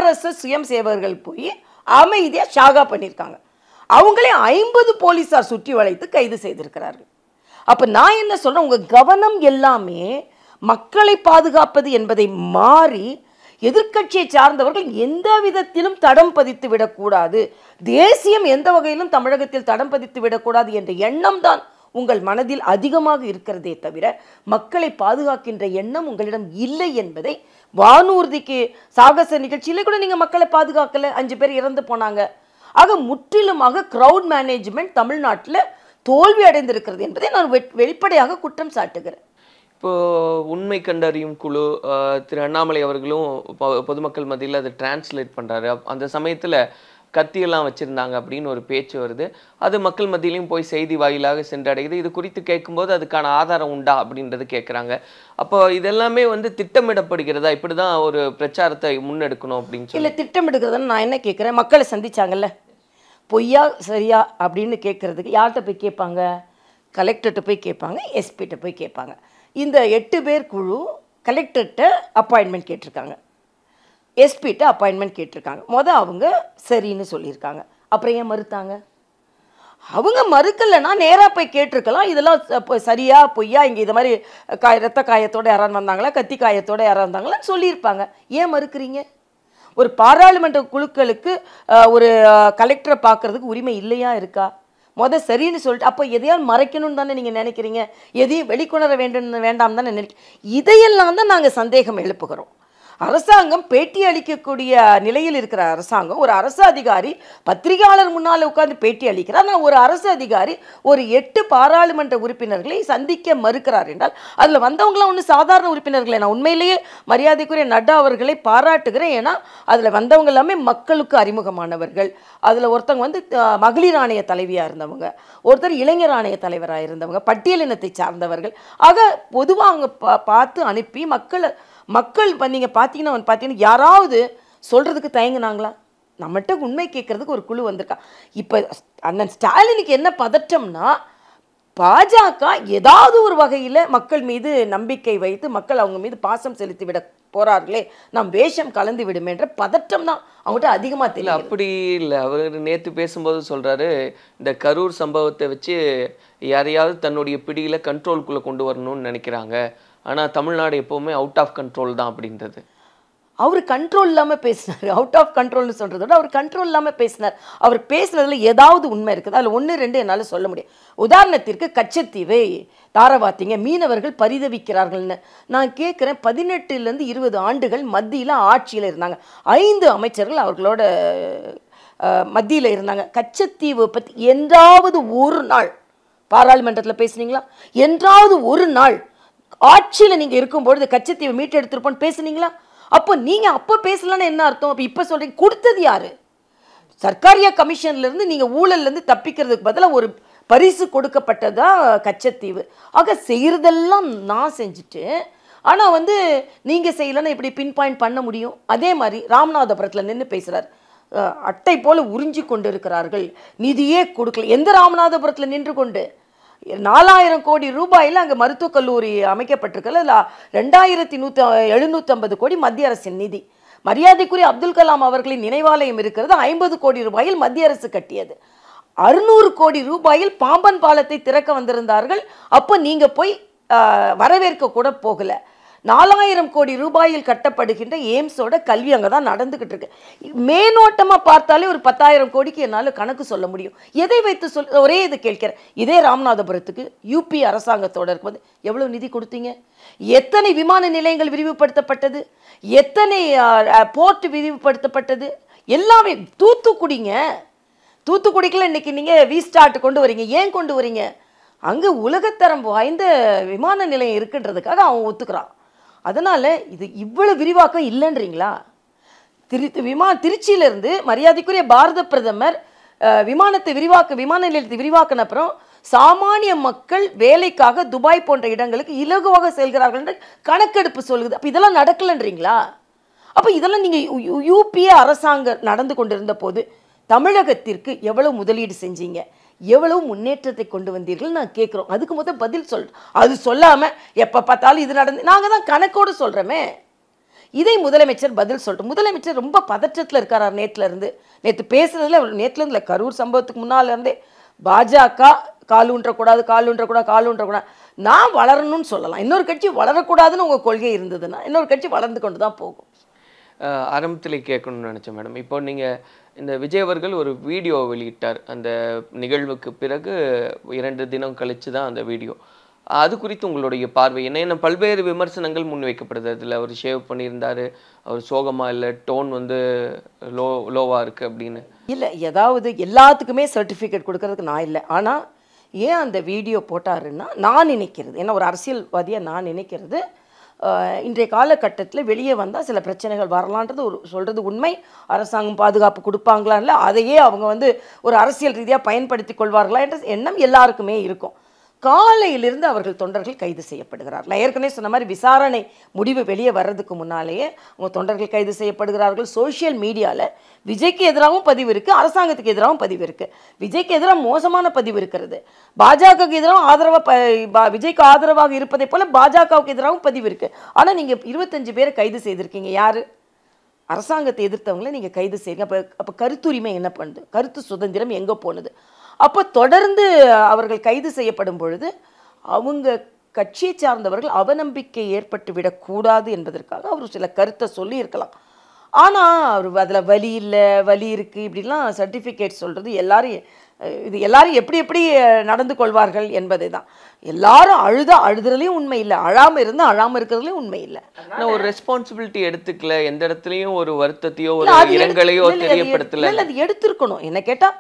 RSS சுயம் சேவகர்கள் போய் அமைதியாக ஷாகா பண்ணியிருக்காங்க. அவங்களே 50 போலீஸார் சுற்றி வளைத்து கைது செய்திருக்கிறார்கள். அப்போ நான் என்ன சொல்கிறேன், உங்கள் கவனம் எல்லாமே மக்களை பாதுகாப்பது என்பதை மாறி எதிர்க்கட்சியை சார்ந்தவர்கள் எந்த விதத்திலும் தடம் பதித்து விடக்கூடாது, தேசியம் எந்த வகையிலும் தமிழகத்தில் தடம் பதித்து விடக்கூடாது என்ற எண்ணம் தான் உங்கள் மனதில் அதிகமாக இருக்கிறதே தவிர மக்களை பாதுகாக்கின்ற எண்ணம் உங்களிடம் இல்லை என்பதை வானூர்திக்கு சாகச நிகழ்ச்சியில கூட நீங்கள் மக்களை பாதுகாக்கலை, 5 பேர் இறந்து போனாங்க. ஆக முற்றிலுமாக கிரவுட் மேனேஜ்மெண்ட் தமிழ்நாட்டில் தோல்வி அடைந்திருக்கிறது என்பதை நான் வெளிப்படையாக குற்றம் சாட்டுகிறேன். இப்போ உண்மை கண்டறியும் குழு திரு அண்ணாமலை அவர்களும் பொதுமக்கள் மத்தியில் அதை டிரான்ஸ்லேட் பண்ணுறாரு. அந்த சமயத்தில் கத்தியெல்லாம் வச்சுருந்தாங்க அப்படின்னு ஒரு பேச்சு வருது. அது மக்கள் மத்தியிலையும் போய் செய்தி வாயிலாக சென்றடையுது. இது குறித்து கேட்கும்போது அதுக்கான ஆதாரம் உண்டா அப்படின்றது கேட்குறாங்க. அப்போ இதெல்லாமே வந்து திட்டமிடப்படுகிறதா? இப்படி தான் ஒரு பிரச்சாரத்தை முன்னெடுக்கணும் அப்படின்னு சொல்லி இல்லை, திட்டமிடுகிறதுன்னு நான் என்ன கேட்குறேன், மக்களை சந்திச்சாங்கல்ல, பொய்யா சரியா அப்படின்னு கேட்குறதுக்கு யார்கிட்ட போய் கேட்பாங்க? கலெக்டர்கிட்ட போய் கேட்பாங்க, எஸ்பிகிட்ட போய் கேட்பாங்க. இந்த 8 பேர் குழு கலெக்டர்கிட்ட அப்பாயின்மெண்ட் கேட்டிருக்காங்க, எஸ்பிகிட்ட அப்பாயின்மெண்ட் கேட்டிருக்காங்க. அவங்க சரின்னு சொல்லியிருக்காங்க. அப்புறம் ஏன் மறுத்தாங்க? அவங்க மறுக்கலைன்னா நேராக போய் கேட்டிருக்கலாம், இதெல்லாம் சரியா பொய்யா, இங்கே இது மாதிரி ரத்த காயத்தோடு யாராவது வந்தாங்களா, கத்தி காயத்தோடு யாராவது வந்தாங்களான்னு சொல்லியிருப்பாங்க. ஏன் மறுக்கிறீங்க? ஒரு பாராளுமன்ற குழுக்களுக்கு ஒரு கலெக்டரை பார்க்கறதுக்கு உரிமை இல்லையா இருக்கா? சரின்னு சொல்லிட்டு அப்போ எதையாவது மறைக்கணும்னு தானே நீங்கள் நினைக்கிறீங்க, எதையும் வெளிக்கொணர வேண்டாம் தானே நினைக்கிறீங்க. இதையெல்லாம் தான் நாங்கள் சந்தேகம் எழுப்புகிறோம். அரசாங்கம் பேட்டி அளிக்கக்கூடிய நிலையில் இருக்கிற அரசாங்கம், ஒரு அரசு அதிகாரி பத்திரிகையாளர் முன்னால் உட்கார்ந்து பேட்டி அளிக்கிறார். நான் ஒரு அரசு அதிகாரி ஒரு 8 பாராளுமன்ற உறுப்பினர்களை சந்திக்க மறுக்கிறார் என்றால் அதில் வந்தவங்களாம் ஒன்றும் சாதாரண உறுப்பினர்களை, நான் உண்மையிலேயே மரியாதைக்குரிய நட்டா அவர்களை பாராட்டுகிறேன். ஏன்னா அதில் வந்தவங்க எல்லாமே மக்களுக்கு அறிமுகமானவர்கள். அதில் ஒருத்தவங்க வந்து மகளிர் ஆணைய தலைவியாக இருந்தவங்க, ஒருத்தர் இளைஞர் ஆணைய தலைவராக இருந்தவங்க, பட்டியலினத்தை சார்ந்தவர்கள். ஆக பொதுவாக அவங்க பார்த்து அனுப்பி மக்கள் நீங்கள் பார்த்தீங்கன்னா யாராவது சொல்கிறதுக்கு தயங்குனாங்களா? நம்மகிட்ட உண்மை கேட்கறதுக்கு ஒரு குழு வந்திருக்கா. இப்போ அண்ணன் ஸ்டாலினுக்கு என்ன பதற்றம்னா, பாஜக ஏதாவது ஒரு வகையில் மக்கள் மீது நம்பிக்கை வைத்து மக்கள் அவங்க மீது பாசம் செலுத்தி விட போறார்களே, நாம் வேஷம் கலந்து விடுமேன்ற பதட்டம் தான் அவங்ககிட்ட அதிகமாக தெரியல. அப்படி இல்லை, அவர் நேற்று பேசும்போது சொல்கிறாரு, இந்த கரூர் சம்பவத்தை வச்சு யாரையாவது தன்னுடைய பிடியில் கண்ட்ரோல்குள்ளே கொண்டு வரணும்னு நினைக்கிறாங்க, ஆனால் தமிழ்நாடு எப்போவுமே அவுட் ஆஃப் கண்ட்ரோல் தான் அப்படின்றது. அவர் கண்ட்ரோல் இல்லாமல் பேசினார். அவுட் ஆஃப் கண்ட்ரோல்னு சொல்கிறத விட அவர் கண்ட்ரோல் இல்லாமல் பேசினார். அவர் பேசுனதுல ஏதாவது உண்மை இருக்குது, அதில் 1, 2 என்னால் சொல்ல முடியும். உதாரணத்திற்கு கச்சத்தீவை தாரவாத்திங்க மீனவர்கள் பரிதவிக்கிறார்கள்னு நான் கேட்குறேன். 18லேருந்து 20 ஆண்டுகள் மத்தியில் ஆட்சியில் இருந்தாங்க, 5 அமைச்சர்கள் அவர்களோட மத்தியில் இருந்தாங்க. கச்சத்தீவை பற்றி என்றாவது ஒரு நாள் பாராளுமன்றத்தில் பேசுனீங்களா? என்றாவது ஒரு நாள் ஆட்சியில் நீங்கள் இருக்கும்பொழுது கச்சத்தீவை மீட்டு எடுத்துருப்போன்னு பேசுனீங்களா? அப்போ நீங்கள் அப்போ பேசலான்னு என்ன அர்த்தம்? அப்போ இப்போ சொல்கிறீங்க, கொடுத்தது யாரு? சர்க்காரியா கமிஷன்லேருந்து நீங்கள் ஊழல்லேருந்து தப்பிக்கிறதுக்கு பதிலாக ஒரு பரிசு கொடுக்கப்பட்டதா கச்சத்தீவு. ஆக செய்கிறதெல்லாம் நான் செஞ்சுட்டு, ஆனால் வந்து நீங்கள் செய்யலைன்னா இப்படி பின் பாயிண்ட் பண்ண முடியும். அதே மாதிரி ராமநாதபுரத்தில் நின்று பேசுகிறார், அட்டை போல் உறிஞ்சி கொண்டு இருக்கிறார்கள், நிதியே கொடுக்கல. எந்த ராமநாதபுரத்தில் நின்று கொண்டு 4000 கோடி ரூபாயில் அங்கே மருத்துவக் கல்லூரி அமைக்கப்பட்டிருக்கல, 2750 கோடி மத்திய அரசின் நிதி. மரியாதைக்குரிய அப்துல் கலாம் அவர்களின் நினைவாலயம் இருக்கிறது, 50 கோடி ரூபாயில் மத்திய அரசு கட்டியது. 600 கோடி ரூபாயில் பாம்பன் பாலத்தை திறக்க வந்திருந்தார்கள், அப்போ நீங்கள் போய் வரவேற்க கூட போகலை. 4000 கோடி ரூபாயில் கட்டப்படுகின்ற எய்ம்ஸோட கல்வி அங்கே தான் நடந்துக்கிட்டு இருக்கு. மேலோட்டமாக பார்த்தாலே ஒரு 10,000 கோடிக்கு என்னால் கணக்கு சொல்ல முடியும். எதை வைத்து ஒரே இது கேட்கிறேன். இதே ராமநாதபுரத்துக்கு யூபி அரசாங்கத்தோட இருக்கும்போது எவ்வளோ நிதி கொடுத்தீங்க? எத்தனை விமான நிலையங்கள் விரிவுபடுத்தப்பட்டது? எத்தனை போர்ட் விரிவுபடுத்தப்பட்டது? எல்லாமே. தூத்துக்குடிக்குள்ள இன்னைக்கு நீங்கள் விஸ்டார்ட் கொண்டு வரீங்க. ஏன் கொண்டு வரீங்க? அங்கே உலகத்தரம் வாய்ந்த விமான நிலையம் இருக்குன்றதுக்காக அவன் ஒத்துக்கிறான். அதனால் இது இவ்வளோ விரிவாக்கம் இல்லைன்றீங்களா? திருச்சியிலேருந்து மரியாதைக்குரிய பாரத பிரதமர் விமான நிலையத்தை விரிவாக்கின அப்புறம் சாமானிய மக்கள் வேலைக்காக துபாய் போன்ற இடங்களுக்கு இலகுவாக செல்கிறார்கள் என்று கணக்கெடுப்பு சொல்லுது. அப்போ இதெல்லாம் நடக்கலைன்றீங்களா? அப்போ இதெல்லாம் நீங்கள் யூபிஏ அரசாங்கம் நடந்து கொண்டிருந்த போது தமிழகத்திற்கு எவ்வளவு முதலீடு செஞ்சீங்க, எவ்வளவு முன்னேற்றத்தை கொண்டு வந்தீர்கள் நான் கேட்குறோம். அதுக்கு முதல் பதில் அது சொல்லாமல் எப்போ பார்த்தாலும் இது நடந்து நாங்கள் தான் கணக்கோடு சொல்கிறோமே. இதை முதலமைச்சர் பதில் சொல்லிட்டு, முதலமைச்சர் ரொம்ப பதற்றத்தில் இருக்கார். நேற்று பேசுறதுல நேற்றுலேருந்து இல்லை, கரூர் சம்பவத்துக்கு முன்னால் இருந்தே பாஜக காலூன்றக்கூடாது. நான் வளரணும்னு சொல்லலாம், இன்னொரு கட்சி வளரக்கூடாதுன்னு உங்கள் கொள்கை இருந்ததுன்னா இன்னொரு கட்சி வளர்ந்து கொண்டு தான் போகும். ஆரம்பத்தில் கேட்கணும்னு நினச்சேன் மேடம். இப்போ நீங்கள் இந்த விஜய் அவர்கள் ஒரு வீடியோ வெளியிட்டார், அந்த நிகழ்வுக்கு பிறகு 2 தினம் கழித்து தான் அந்த வீடியோ. அது குறித்து உங்களுடைய பார்வை என்ன? பல்வேறு விமர்சனங்கள் முன்வைக்கப்படுது. அதில் அவர் ஷேவ் பண்ணியிருந்தார், அவர் சோகமாக இல்லை, டோன் வந்து லோவாக இருக்குது அப்படின்னு. இல்லை, ஏதாவது எல்லாத்துக்குமே சர்டிஃபிகேட் கொடுக்கறதுக்கு நான் இல்லை. ஆனால் ஏன் அந்த வீடியோ போட்டாருன்னா நான் நினைக்கிறது, ஏன்னா ஒரு அரசியல்வாதியாக நான் நினைக்கிறது, இன்றைய காலகட்டத்தில் வெளியே வந்தால் சில பிரச்சனைகள் வரலான்றது சொல்கிறது உண்மை. அரசாங்கம் பாதுகாப்பு கொடுப்பாங்களான்னு இல்லை, அதையே அவங்க வந்து ஒரு அரசியல் ரீதியாக பயன்படுத்தி கொள்வார்களா என்ற எண்ணம் எல்லாருக்குமே இருக்கும். காலையிலிருந்து அவர்கள் தொண்டர்கள் கைது செய்யப்படுகிறார்கள். ஏற்கனவே சொன்ன மாதிரி விசாரணை முடிவு வெளியே வர்றதுக்கு முன்னாலேயே அவங்க தொண்டர்கள் கைது செய்யப்படுகிறார்கள். சோஷியல் மீடியாவில் விஜய்க்கு எதிராகவும் பதிவு இருக்குது, அரசாங்கத்துக்கு எதிராகவும் பதிவு இருக்குது. விஜய்க்கு எதிராக மோசமான பதிவு இருக்கிறது, பாஜகவுக்கு எதிராக விஜய்க்கு ஆதரவாக இருப்பதை போல பாஜகவுக்கு எதிராகவும் பதிவு இருக்குது. ஆனால் நீங்கள் 25 பேரை கைது செய்திருக்கீங்க. யார்? அரசாங்கத்தை எதிர்த்தவங்களே நீங்கள் கைது செய்யுங்க. அப்போ கருத்துரிமை என்ன பண்ணுது? கருத்து சுதந்திரம் எங்கே போனது? அப்போ தொடர்ந்து அவர்கள் கைது செய்யப்படும் பொழுது அவங்க கட்சியை சார்ந்தவர்கள் அவநம்பிக்கை ஏற்பட்டு விடக்கூடாது என்பதற்காக அவர் சில கருத்தை சொல்லியிருக்கலாம். ஆனால் அவர் அதில் வலி இல்லை, வலி இருக்குது இப்படிலாம் சர்டிஃபிகேட் சொல்கிறது எல்லாரும் எப்படி எப்படி நடந்து கொள்வார்கள் என்பதை தான். எல்லாரும் அழுதுறதுலையும் உண்மை இல்லை, அழாமல் இருந்தால் அழாமல் இருக்கிறதுலையும் உண்மை இல்லை. ஆனால் ஒரு ரெஸ்பான்சிபிலிட்டி எடுத்துக்கல, எந்த இடத்துலையும் ஒரு வருத்தத்தையோ ஒரு இரங்கலையோ தெரியப்படுத்தல. அது எடுத்திருக்கணும். என்ன கேட்டால்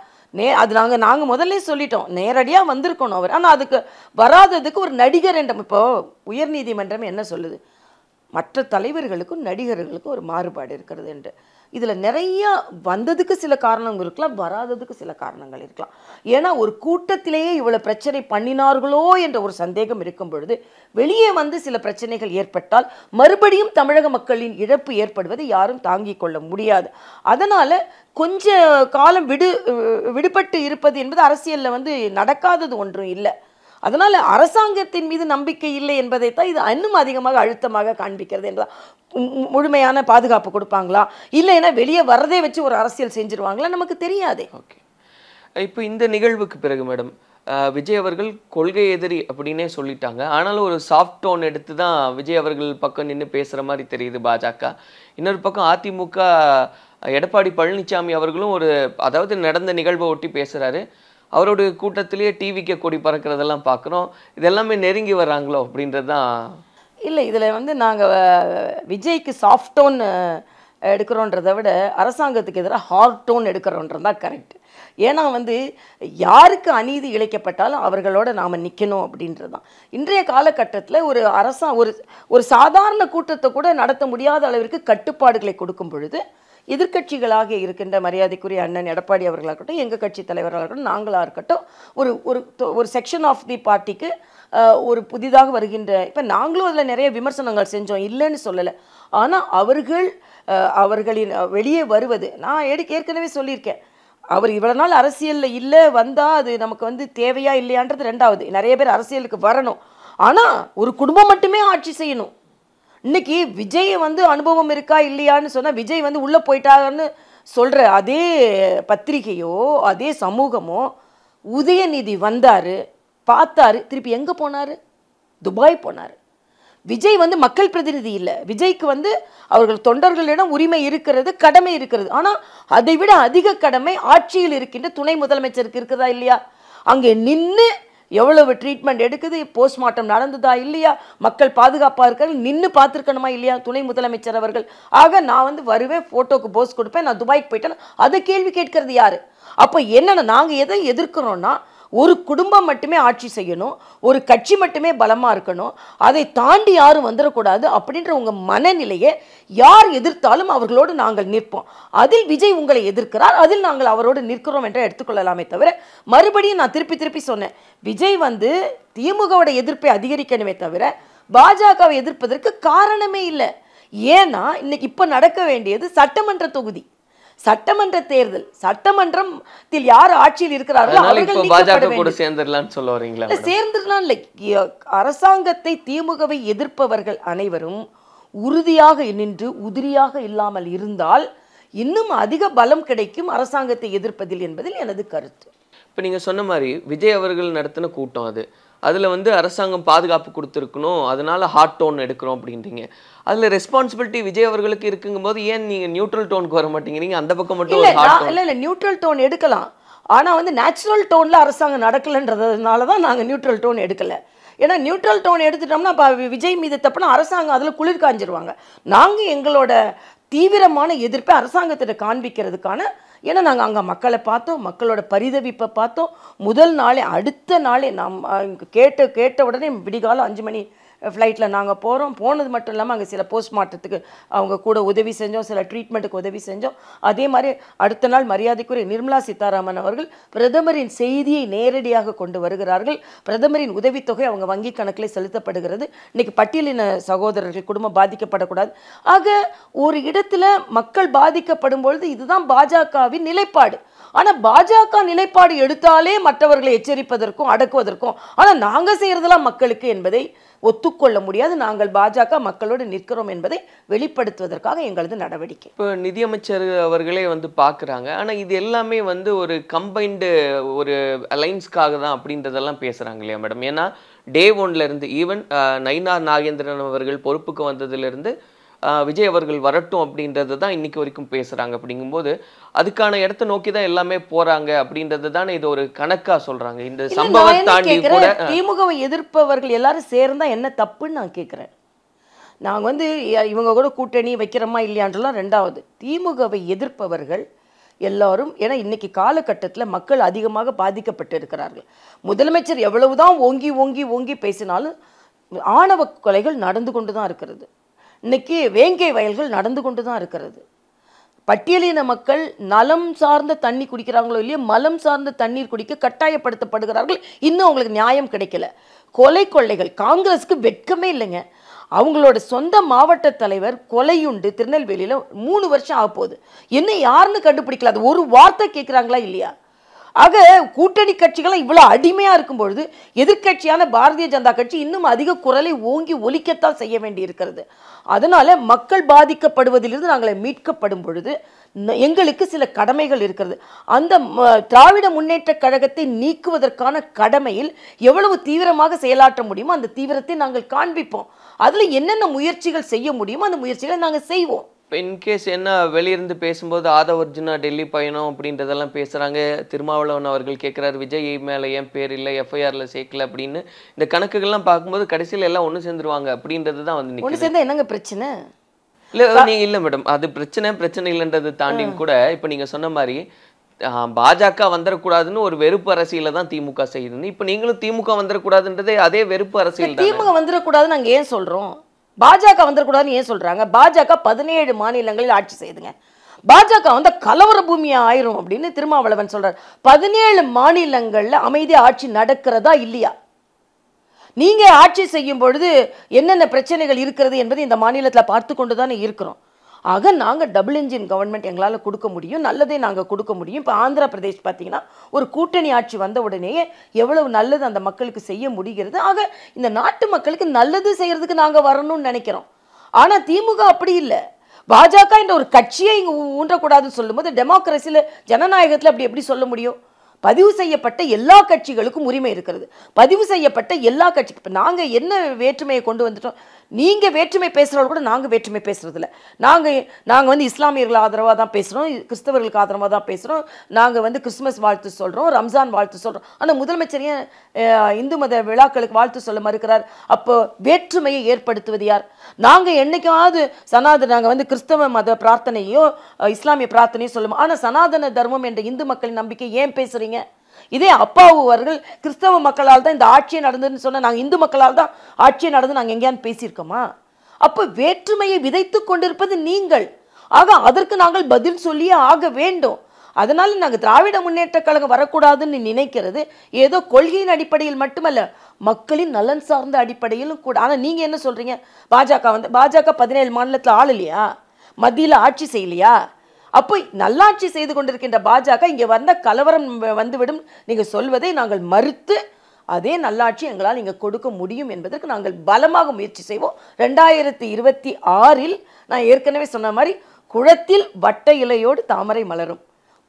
அது நாங்கள் முதல்ல சொல்லிட்டோம், நேரடியாக வந்திருக்கணும் அவர். ஆனால் அதுக்கு வராததுக்கு ஒரு நடிகர் என்ற இப்போ உயர்நீதிமன்றம் என்ன சொல்லுது, மற்ற தலைவர்களுக்கும் நடிகர்களுக்கும் ஒரு மாறுபாடு இருக்கிறது என்று. இதில் நிறைய வந்ததுக்கு சில காரணங்கள் இருக்கலாம், வராததுக்கு சில காரணங்கள் இருக்கலாம். ஏன்னா ஒரு கூட்டத்திலேயே இவ்வளோ பிரச்சனை பண்ணினார்களோ என்ற ஒரு சந்தேகம் இருக்கும் பொழுது வெளியே வந்து சில பிரச்சனைகள் ஏற்பட்டால் மறுபடியும் தமிழக மக்களின் இழப்பு ஏற்படுவதை யாரும் தாங்கிக் கொள்ள முடியாது. அதனால் கொஞ்ச காலம் விடுபட்டு இருப்பது என்பது அரசியலில் வந்து நடக்காதது ஒன்றும் இல்லை. அதனால் அரசாங்கத்தின் மீது நம்பிக்கை இல்லை என்பதைத்தான் இது இன்னும் அதிகமாக அழுத்தமாக காண்பிக்கிறது என்றால் முழுமையான பாதுகாப்பு கொடுப்பாங்களா, இல்லைன்னா வெளியே வரதே வச்சு ஒரு அரசியல் செஞ்சிருவாங்களா, நமக்கு தெரியாதே. ஓகே, இப்போ இந்த நிகழ்வுக்கு பிறகு மேடம் விஜய் அவர்கள் கொள்கை எதிரி அப்படின்னே சொல்லிட்டாங்க. ஆனாலும் ஒரு சாஃப்ட் டோன் எடுத்து தான் விஜய் அவர்கள் பக்கம் நின்று பேசுகிற மாதிரி தெரியுது பாஜக. இன்னொரு பக்கம் அதிமுக எடப்பாடி பழனிசாமி அவர்களும் அதாவது நடந்த நிகழ்வை ஒட்டி பேசுகிறாரு. அவருடைய கூட்டத்திலேயே டிவிக்கு கொடி பறக்கிறதெல்லாம் பார்க்குறோம். இதெல்லாமே நெருங்கி வர்றாங்களோ அப்படின்றது தான். இல்லை, இதில் வந்து நாங்கள் விஜய்க்கு சாஃப்ட் டோன் எடுக்கிறோன்றதை விட அரசாங்கத்துக்கு எதிராக ஹார்ட் டோன் எடுக்கிறோன்றது தான் கரெக்ட். ஏன்னா வந்து யாருக்கு அநீதி இழைக்கப்பட்டாலும் அவர்களோட நாம் நிற்கணும் அப்படின்றது தான். இன்றைய காலகட்டத்தில் ஒரு சாதாரண கூட்டத்தை கூட நடத்த முடியாத அளவிற்கு கட்டுப்பாடுகளை கொடுக்கும் பொழுது எதிர்க்கட்சிகளாக இருக்கின்ற மரியாதைக்குரிய அண்ணன் எடப்பாடி அவர்களாக இருக்கட்டும், எங்கள் கட்சி தலைவர்களாக இருக்கட்டும், நாங்களாக இருக்கட்டும், ஒரு செக்ஷன் ஆஃப் தி பார்ட்டிக்கு ஒரு புதிதாக வருகின்ற இப்போ நாங்களும் அதில் நிறைய விமர்சனங்கள் செஞ்சோம், இல்லைன்னு சொல்லலை. ஆனால் அவர்களின் வெளியே வருவது நான் ஏற்கனவே சொல்லியிருக்கேன். அவர் இவ்வளோ நாள் அரசியலில் இல்லை, வந்தால் அது நமக்கு வந்து தேவையா இல்லையான்றது ரெண்டாவது. நிறைய பேர் அரசியலுக்கு வரணும், ஆனால் ஒரு குடும்பம் மட்டுமே ஆட்சி செய்யணும். இன்னைக்கு விஜய் வந்து அனுபவம் இருக்கா இல்லையான்னு சொன்னால் விஜய் வந்து உள்ளே போயிட்டாங்கன்னு சொல்கிற அதே பத்திரிகையோ அதே சமூகமோ உதயநிதி வந்தார், பார்த்தாரு, திருப்பி எங்கே போனார்? துபாய் போனார். விஜய் வந்து மக்கள் பிரதிநிதி இல்லை. விஜய்க்கு வந்து அவர்கள் தொண்டர்களிடம் உரிமை இருக்கிறது, கடமை இருக்கிறது. ஆனால் அதை விட அதிக கடமை ஆட்சியில் இருக்கின்ற துணை முதலமைச்சருக்கு இருக்கிறதா இல்லையா? அங்கே நின்று எவ்வளவு ட்ரீட்மெண்ட் எடுக்குது, போஸ்ட்மார்ட்டம் நடந்ததா இல்லையா, மக்கள் பாதுகாப்பாக இருக்காங்க, நின்று பார்த்துருக்கணுமா இல்லையா துணை முதலமைச்சர் அவர்கள்? ஆக நான் வந்து வருவேன், ஃபோட்டோக்கு போஸ் கொடுப்பேன், நான் துபாய்க்கு போயிட்டேன், அதை கேள்வி கேட்கறது யார்? அப்போ என்னென்ன நாங்கள் எதை எதிர்க்கிறோன்னா ஒரு குடும்பம் மட்டுமே ஆட்சி செய்யணும், ஒரு கட்சி மட்டுமே பலமாக இருக்கணும், அதை தாண்டி யாரும் வந்துடக்கூடாது அப்படின்ற உங்கள் மனநிலையை யார் எதிர்த்தாலும் அவர்களோடு நாங்கள் நிற்போம். அதில் விஜய் உங்களை எதிர்க்கிறார், அதில் நாங்கள் அவரோடு நிற்கிறோம் என்று எடுத்துக்கொள்ளலாமே தவிர மறுபடியும் நான் திருப்பி சொன்னேன், விஜய் வந்து திமுகவோட எதிர்ப்பை அதிகரிக்கணுமே தவிர பாஜகவை எதிர்ப்பதற்கு காரணமே இல்லை. ஏன்னா இன்னைக்கு இப்போ நடக்க வேண்டியது சட்டமன்ற தொகுதி, சட்டமன்ற தேர்தல். சட்டமன்றத்தில் யார் ஆட்சியில் இருக்கிறார்களோ அவர்கள் சேர்ந்துடலாம் இல்லை. அரசாங்கத்தை திமுகவை எதிர்ப்பவர்கள் அனைவரும் உறுதியாக நின்று உதிரியாக இல்லாமல் இருந்தால் இன்னும் அதிக பலம் கிடைக்கும் அரசாங்கத்தை எதிர்ப்பதில் என்பதில் எனது கருத்து. இப்போ நீங்கள் சொன்ன மாதிரி விஜய் அவர்கள் நடத்தின கூட்டம் அதில் வந்து அரசாங்கம் பாதுகாப்பு கொடுத்துருக்கணும், அதனால ஹார்ட் டோன் எடுக்கிறோம் அப்படின்றீங்க. அதில் ரெஸ்பான்சிபிலிட்டி விஜய் அவர்களுக்கு இருக்குங்கும் போது ஏன் நீங்கள் நியூட்ரல் டோனுக்கு வர மாட்டேங்கிறீங்க? அந்த பக்கம் மட்டும் இல்லை நியூட்ரல் டோன் எடுக்கலாம். ஆனால் வந்து நேச்சுரல் டோனில் அரசாங்கம் நடக்கலைன்றதுனால தான் நாங்கள் நியூட்ரல் டோன் எடுக்கலை. ஏன்னா நியூட்ரல் டோன் எடுத்துட்டோம்னா இப்போ விஜய் மீது தப்புனா அரசாங்கம் அதில் குளிர் காஞ்சிருவாங்க. நாங்கள் எங்களோட தீவிரமான எதிர்ப்பை அரசாங்கத்திட்ட காண்பிக்கிறதுக்கான, ஏன்னா நாங்கள் அங்கே மக்களை பார்த்தோம், மக்களோட பரிதவிப்பை பார்த்தோம். முதல் நாளே அடுத்த நாளே நாம் கேட்ட உடனே விடிகாலம் 5 மணி ஃப்ளைட்டில் நாங்கள் போனது மட்டும் இல்லாமல் அங்கே சில போஸ்ட்மார்ட்டத்துக்கு அவங்க கூட உதவி செஞ்சோம், சில ட்ரீட்மெண்ட்டுக்கு உதவி செஞ்சோம். அதே மாதிரி அடுத்த நாள் மரியாதைக்குரிய நிர்மலா சீதாராமன் அவர்கள் பிரதமரின் செய்தியை நேரடியாக கொண்டு வருகிறார்கள். பிரதமரின் உதவித்தொகை அவங்க வங்கி கணக்கில் செலுத்தப்படுகிறது. இன்றைக்கி பட்டியலின சகோதரர்கள் குடும்பம் பாதிக்கப்படக்கூடாது. ஆக ஒரு இடத்துல மக்கள் பாதிக்கப்படும் பொழுது இதுதான் பாஜகவின் நிலைப்பாடு. ஆனால் பாஜக நிலைப்பாடு எடுத்தாலே மற்றவர்களை எச்சரிப்பதற்கும் அடக்குவதற்கும், ஆனால் நாங்கள் செய்கிறதெல்லாம் மக்களுக்கு என்பதை ஒத்துக்கொள்ள முடியாது. நாங்கள் பாஜக மக்களோடு நிற்கிறோம் என்பதை வெளிப்படுத்துவதற்காக எங்களது நடவடிக்கை. இப்போ நிதியமைச்சர் அவர்களே வந்து பார்க்குறாங்க, ஆனால் இது எல்லாமே வந்து ஒரு கம்பைன்டு ஒரு அலைன்ஸ்க்காக தான் அப்படின்றதெல்லாம் பேசுகிறாங்க இல்லையா மேடம்? ஏன்னா டே ஒன்லேருந்து ஈவன் நயினார் நாகேந்திரன் அவர்கள் பொறுப்புக்கு வந்ததுலேருந்து விஜய் அவர்கள் வரட்டும் அப்படின்றது தான் இன்னைக்கு வரைக்கும் பேசுகிறாங்க. அப்படிங்கும்போது அதுக்கான இடத்தை நோக்கி தான் எல்லாமே போகிறாங்க அப்படின்றது தானே இது ஒரு கணக்காக சொல்கிறாங்க. இந்த சம்பவத்தை தாண்டி கூட திமுகவை எதிர்ப்பவர்கள் எல்லாரும் சேர்ந்தா என்ன தப்புன்னு நான் கேட்குறேன். நாங்கள் வந்து இவங்க கூட கூட்டணி வைக்கிறோமா இல்லையான்றலாம் ரெண்டாவது. திமுகவை எதிர்ப்பவர்கள் எல்லாரும், ஏன்னா இன்னைக்கு காலகட்டத்தில் மக்கள் அதிகமாக பாதிக்கப்பட்டு இருக்கிறார்கள். முதலமைச்சர் எவ்வளவுதான் ஓங்கி ஓங்கி ஓங்கி பேசினாலும் ஆணவ கொலைகள் நடந்து கொண்டு தான் இருக்கிறது. இன்னைக்கு வேங்கை வயல்கள் நடந்து கொண்டு தான் இருக்கிறது. பட்டியலின மக்கள் நலம் சார்ந்த தண்ணி குடிக்கிறாங்களோ இல்லையோ மலம் சார்ந்த தண்ணீர் குடிக்க கட்டாயப்படுத்தப்படுகிறார்கள். இன்னும் அவங்களுக்கு நியாயம் கிடைக்கல. கொலை கொள்ளைகள், காங்கிரஸுக்கு வெட்கமே இல்லைங்க. அவங்களோட சொந்த மாவட்ட தலைவர் கொலையுண்டு திருநெல்வேலியில் 3 வருஷம் ஆக போகுது. என்ன யாருன்னு கண்டுபிடிக்கல. அது ஒரு வார்த்தை கேட்குறாங்களா இல்லையா? ஆக கூட்டணி கட்சிகள்லாம் இவ்வளோ அடிமையாக இருக்கும்பொழுது எதிர்க்கட்சியான பாரதிய ஜனதா கட்சி இன்னும் அதிக குரலை ஓங்கி ஒலிக்கத்தான் செய்ய வேண்டி இருக்கிறது. அதனால மக்கள் பாதிக்கப்படுவதிலிருந்து நாங்களை மீட்கப்படும் பொழுது எங்களுக்கு சில கடமைகள் இருக்கிறது. அந்த திராவிட முன்னேற்ற கழகத்தை நீக்குவதற்கான கடமையில் எவ்வளவு தீவிரமாக செயலாற்ற முடியுமோ அந்த தீவிரத்தை நாங்கள் காண்பிப்போம். அதில் என்னென்ன முயற்சிகள் செய்ய முடியுமோ அந்த முயற்சிகளை நாங்கள் செய்வோம். இப்போ இன்கேஸ் என்ன வெளியிருந்து பேசும்போது ஆதவர்ஜுனா டெல்லி பயணம் அப்படின்றதெல்லாம் பேசுகிறாங்க. திருமாவளவன் அவர்கள் கேட்குறாரு விஜய் மேலே ஏன் பேர் இல்லை, எஃப்ஐஆரில் சேர்க்கல அப்படின்னு. இந்த கணக்குகள்லாம் பார்க்கும்போது கடைசியில் எல்லாம் ஒன்று சேர்ந்துருவாங்க அப்படின்றது தான் வந்து ஒன்று சேர்ந்தா என்னங்க பிரச்சனை? இல்லை மேடம், அது பிரச்சனை இல்லைன்றதை தாண்டி கூட இப்போ நீங்கள் சொன்ன மாதிரி பாஜக வந்துடக்கூடாதுன்னு ஒரு வெறுப்பு அரசியல தான் திமுக செய்யுதுன்னு, இப்போ நீங்களும் திமுக வந்துடக்கூடாதுன்றதே அதே வெறுப்பு அரசியல். திமுக வந்துடக்கூடாதுன்னு நாங்கள் ஏன் சொல்கிறோம்? பாஜக வந்துடக்கூடாதுன்னு ஏன் சொல்கிறாங்க? பாஜக 17 மாநிலங்களில் ஆட்சி செய்யுதுங்க. பாஜக வந்து கலவர பூமியா ஆயிரும் அப்படின்னு திருமாவளவன் சொல்றார். 17 மாநிலங்களில் அமைதியாக ஆட்சி நடக்கிறதா இல்லையா? நீங்க ஆட்சி செய்யும் பொழுது என்னென்ன பிரச்சனைகள் இருக்கிறது என்பதை இந்த மாநிலத்தில் பார்த்து கொண்டு தானே இருக்கிறோம். ஆக நாங்கள் டபுள் இன்ஜின் கவர்மெண்ட் எங்களால் கொடுக்க முடியும், நல்லதே நாங்கள் கொடுக்க முடியும். இப்போ ஆந்திர பிரதேஷ் பார்த்தீங்கன்னா ஒரு கூட்டணி ஆட்சி வந்த உடனேயே எவ்வளவு நல்லது அந்த மக்களுக்கு செய்ய முடிகிறது. ஆக இந்த நாட்டு மக்களுக்கு நல்லது செய்யறதுக்கு நாங்கள் வரணும்னு நினைக்கிறோம். ஆனால் திமுக அப்படி இல்லை. பாஜக என்ற ஒரு கட்சியை இங்கே ஊன்றக்கூடாதுன்னு சொல்லும்போது டெமோக்ரஸியில் ஜனநாயகத்தில் அப்படி எப்படி சொல்ல முடியும்? பதிவு செய்யப்பட்ட எல்லா கட்சிகளுக்கும் உரிமை இருக்கிறது. பதிவு செய்யப்பட்ட எல்லா கட்சி, இப்போ நாங்கள் என்ன வேற்றுமையை கொண்டு வந்துட்டோம்? நீங்கள் வேற்றுமை பேசுகிறவங்க கூட நாங்கள் வேற்றுமை பேசுகிறதில்ல. நாங்கள் வந்து இஸ்லாமியர்கள் ஆதரவாக தான் பேசுகிறோம், கிறிஸ்தவர்களுக்கு ஆதரவாக தான் பேசுகிறோம். நாங்கள் வந்து கிறிஸ்துமஸ் வாழ்த்து சொல்கிறோம், ரம்ஜான் வாழ்த்து சொல்கிறோம். ஆனால் முதலமைச்சர் ஏன் இந்து மத விழாக்களுக்கு வாழ்த்து சொல்ல மறுக்கிறார்? அப்போ வேற்றுமையை ஏற்படுத்துவது யார்? நாங்கள் என்னைக்காவது நாங்கள் வந்து கிறிஸ்தவ மத பிரார்த்தனையோ இஸ்லாமிய பிரார்த்தனையோ சொல்லுவோம். ஆனால் சனாதன தர்மம் என்ற இந்து மக்களின் நம்பிக்கை ஏன் பேசுகிறீங்க? இதே அப்பாவு அவர்கள் கிறிஸ்தவ மக்களால் தான் இந்த ஆட்சியை நடந்ததுன்னு சொன்னால் நாங்கள் இந்து மக்களால் தான் ஆட்சியை நடந்து நாங்கள் எங்கேயான்னு பேசியிருக்கோமா? அப்போ வேற்றுமையை விதைத்து கொண்டிருப்பது நீங்கள். ஆக அதற்கு நாங்கள் பதில் சொல்லியே ஆக வேண்டும். அதனால நாங்கள் திராவிட முன்னேற்ற கழகம் வரக்கூடாதுன்னு நினைக்கிறது ஏதோ கொள்கையின் அடிப்படையில் மட்டுமல்ல, மக்களின் நலன் சார்ந்த அடிப்படையிலும் கூட. ஆனால் நீங்கள் என்ன சொல்கிறீங்க? பாஜக 17 மாநிலத்தில் ஆளலையா? மத்தியில் ஆட்சி செய்யலையா? அப்போ நல்லாட்சி செய்து கொண்டிருக்கின்ற பாஜக இங்கே வந்த கலவரம் வந்துவிடும் நீங்கள் சொல்வதை நாங்கள் மறுத்து அதே நல்லாட்சி எங்களால் இங்கே கொடுக்க முடியும் என்பதற்கு நாங்கள் பலமாக முயற்சி செய்வோம். 2026 நான் ஏற்கனவே சொன்ன மாதிரி குளத்தில் வட்ட இலையோடு தாமரை மலரும்,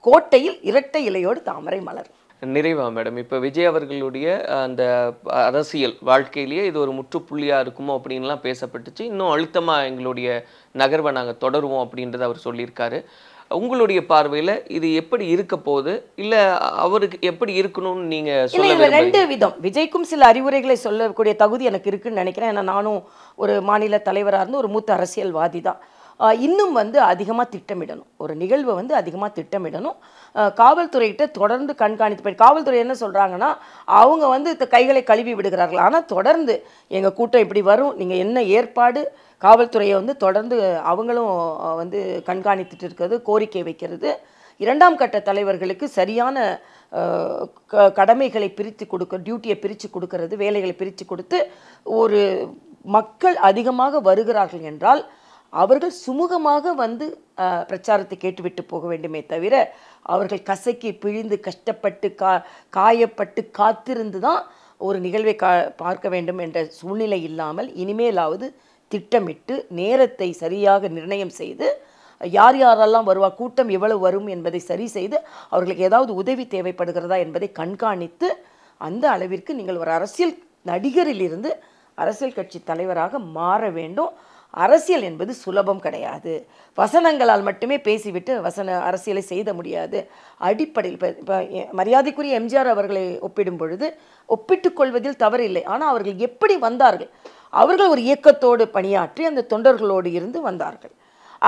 கோட்டையில் இரட்டை இலையோடு தாமரை மலரும். நிறைவா மேடம், இப்போ விஜய் அவர்களுடைய அந்த அரசியல் வாழ்க்கையிலேயே இது ஒரு முற்றுப்புள்ளியாக இருக்குமோ அப்படின்லாம் பேசப்பட்டுச்சு. இன்னும் அழுத்தமாக எங்களுடைய நகர்வை நாங்கள் தொடருவோம் அப்படின்றத அவர் சொல்லியிருக்காரு. உங்களுடைய பார்வையில் இது எப்படி இருக்க போகுது, இல்லை அவருக்கு எப்படி இருக்கணும்னு நீங்கள் சொல்ல? ரெண்டு விதம். விஜய்க்கும் சில அறிவுரைகளை சொல்லக்கூடிய தகுதி எனக்கு இருக்குன்னு நினைக்கிறேன். ஏன்னா நானும் ஒரு மாநில தலைவராக இருந்து ஒரு மூத்த அரசியல்வாதி தான். இன்னும் வந்து அதிகமாக திட்டமிடணும், ஒரு நிகழ்வை வந்து அதிகமாக திட்டமிடணும். காவல்துறையிட்ட தொடர்ந்து கண்காணித்து போய் காவல்துறை என்ன சொல்கிறாங்கன்னா அவங்க வந்து கைகளை கழுவி விடுகிறார்கள். ஆனால் தொடர்ந்து எங்கள் கூட்டம் இப்படி வரும், நீங்கள் என்ன ஏற்பாடு, காவல்துறையை வந்து தொடர்ந்து அவங்களும் வந்து கண்காணித்துட்டு இருக்கிறது, கோரிக்கை வைக்கிறது. 2ஆம் கட்ட தலைவர்களுக்கு சரியான கடமைகளை பிரித்து கொடுக்க, டியூட்டியை பிரித்து கொடுக்கறது, வேலைகளை பிரித்து கொடுத்து ஒரு மக்கள் அதிகமாக வருகிறார்கள் என்றால் அவர்கள் சுமூகமாக வந்து பிரச்சாரத்தை கேட்டுவிட்டு போக வேண்டுமே தவிர அவர்கள் கசக்கி பிழிந்து கஷ்டப்பட்டு காயப்பட்டு காத்திருந்து தான் ஒரு நிகழ்வை பார்க்க வேண்டும் என்ற சூழ்நிலை இல்லாமல் இனிமேலாவது திட்டமிட்டு நேரத்தை சரியாக நிர்ணயம் செய்து யார் யாரெல்லாம் வருவா, கூட்டம் எவ்வளவு வரும் என்பதை சரி செய்து அவர்களுக்கு ஏதாவது உதவி தேவைப்படுகிறதா என்பதை கண்காணித்து அந்த அளவிற்கு நீங்கள் ஒரு அரசியல் நடிகரிலிருந்து அரசியல் கட்சி தலைவராக மாற வேண்டும். அரசியல் என்பது சுலபம் கிடையாது. வசனங்களால் மட்டுமே பேசிவிட்டு அரசியலை செய்த முடியாது. அடிப்படையில் இப்போ மரியாதைக்குரிய எம்ஜிஆர் அவர்களை ஒப்பிடும் பொழுது ஒப்பிட்டுக் கொள்வதில் தவறில்லை. ஆனால் அவர்கள் எப்படி வந்தார்கள்? அவர்கள் ஒரு இயக்கத்தோடு பணியாற்றி அந்த தொண்டர்களோடு இருந்து வந்தார்கள்.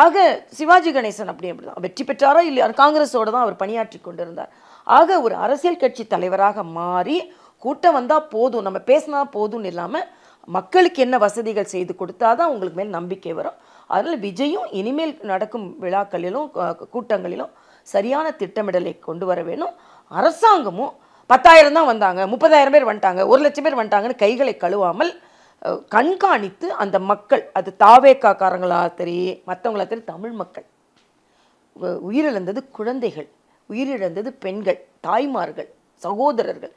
ஆக சிவாஜி கணேசன் அப்படிதான் வெற்றி பெற்றாரோ இல்லையா, காங்கிரஸோடு தான் அவர் பணியாற்றி கொண்டிருந்தார். ஆக ஒரு அரசியல் கட்சி தலைவராக மாறி கூட்டம் வந்தால் போதும், நம்ம பேசினா போதும்னு இல்லாமல் மக்களுக்கு என்ன வசதிகள் செய்து கொடுத்தாதான் உங்களுக்கு மேல் நம்பிக்கை வரும். அதனால் விஜயும் இனிமேல் நடக்கும் விழாக்களிலும் கூட்டங்களிலும் சரியான திட்டமிடலை கொண்டு வர வேணும். அரசாங்கமும் 10,000 தான் வந்தாங்க, 30,000 பேர் வந்துட்டாங்க, 1,00,000 பேர் வந்துட்டாங்கன்னு கைகளை கழுவாமல் கண்காணித்து அந்த மக்கள், அது தாவேக்காரங்களா சரி மற்றவங்களா சரி, தமிழ் மக்கள் உயிரிழந்தது குழந்தைகள், உயிரிழந்தது பெண்கள், தாய்மார்கள், சகோதரர்கள்,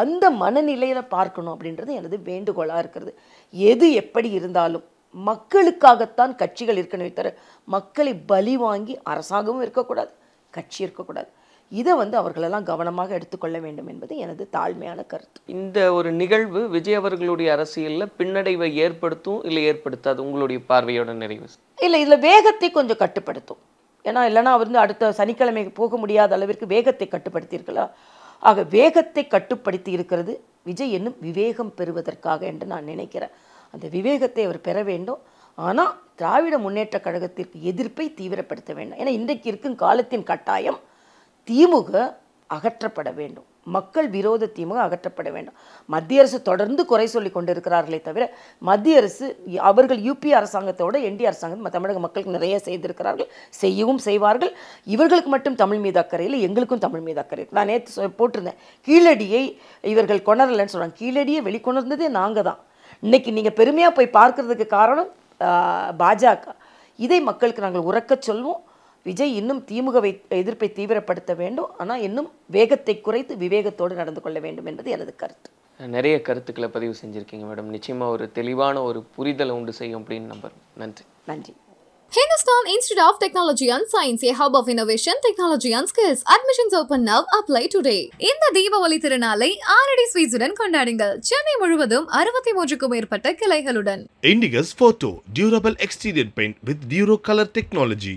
அந்த மனநிலையில் பார்க்கணும் அப்படின்றது எனது வேண்டுகோளாக இருக்கிறது. எது எப்படி இருந்தாலும் மக்களுக்காகத்தான் கட்சிகள் இருக்கணுமே தவிர மக்களை பலி வாங்கி அரசாங்கமும் இருக்கக்கூடாது, கட்சி இருக்கக்கூடாது. இதை அவர்களெல்லாம் கவனமாக எடுத்துக்கொள்ள வேண்டும் என்பது எனது தாழ்மையான கருத்து. இந்த ஒரு நிகழ்வு விஜய் அவர்களுடைய அரசியலில் பின்னடைவை ஏற்படுத்தும் இல்லை ஏற்படுத்தாது உங்களுடைய பார்வையோட நிறைவு? இல்லை, இதில் வேகத்தை கொஞ்சம் கட்டுப்படுத்தும். ஏன்னா இல்லைன்னா அடுத்த சனிக்கிழமை போக முடியாத அளவிற்கு வேகத்தை கட்டுப்படுத்தியிருக்கலாம். ஆக வேகத்தை கட்டுப்படுத்தி இருக்கிறது விஜய் என்னும் விவேகம் பெறுவதற்காக என்று நான் நினைக்கிறேன். அந்த விவேகத்தை அவர் பெற வேண்டும். ஆனால் திராவிட முன்னேற்ற கழகத்திற்கு எதிர்ப்பை தீவிரப்படுத்த வேண்டும். ஏன்னா இன்றைக்கு இருக்கும் காலத்தின் கட்டாயம் திமுக அகற்றப்பட வேண்டும், மக்கள் விரோத திமுக அகற்றப்பட வேண்டும். மத்திய அரசு தொடர்ந்து குறை சொல்லி கொண்டிருக்கிறார்களே தவிர மத்திய அரசு அவர்கள் யூபி அரசாங்கத்தோட என்டி அரசாங்கம் தமிழக மக்களுக்கு நிறைய செய்திருக்கிறார்கள், செய்யவும் செய்வார்கள். இவர்களுக்கு மட்டும் தமிழ் மீது அக்கறை இல்லை, எங்களுக்கும் தமிழ் மீது அக்கறை. நான் நேற்று போட்டிருந்தேன், கீழடியை இவர்கள் கொணரலன்னு சொல்கிறாங்க. கீழடியை வெளிக்கொணர்ந்ததே நாங்கள் தான். இன்னைக்கு நீங்கள் பெருமையாக போய் பார்க்கறதுக்கு காரணம் பாஜக. இதை மக்களுக்கு நாங்கள் உறக்கச் சொல்வோம். விஜய் இன்னும் திமுகவை எதிர்ப்பை தீவிரப்படுத்த வேண்டும். ஆனால் இன்னும் வேகத்தை குறைத்து விவேகத்தோடு நடந்து கொள்ள வேண்டும் என்பது எனது கருத்து. நிறைய கருத்துக்களை பதிவு செஞ்சுருக்கீங்க மேடம். நிச்சயமாக ஒரு தெளிவான ஒரு புரிதலை உண்டு செய்யும் அப்படின்னு நம்புறேன். நன்றி. நன்றி. Hindustan Institute of Technology and Science, a hub of innovation, technology and skills. Admissions open now. Apply today. இந்த தீபாவளி திருநாளை ஆரடி ஸ்வீட்ஸுடன் கொண்டாடுங்கள். சென்னை முழுவதும் 63க்கும் மேற்பட்ட கிளைகளுடன். Indigus Photo Durable Exterior Paint with Duro Color Technology.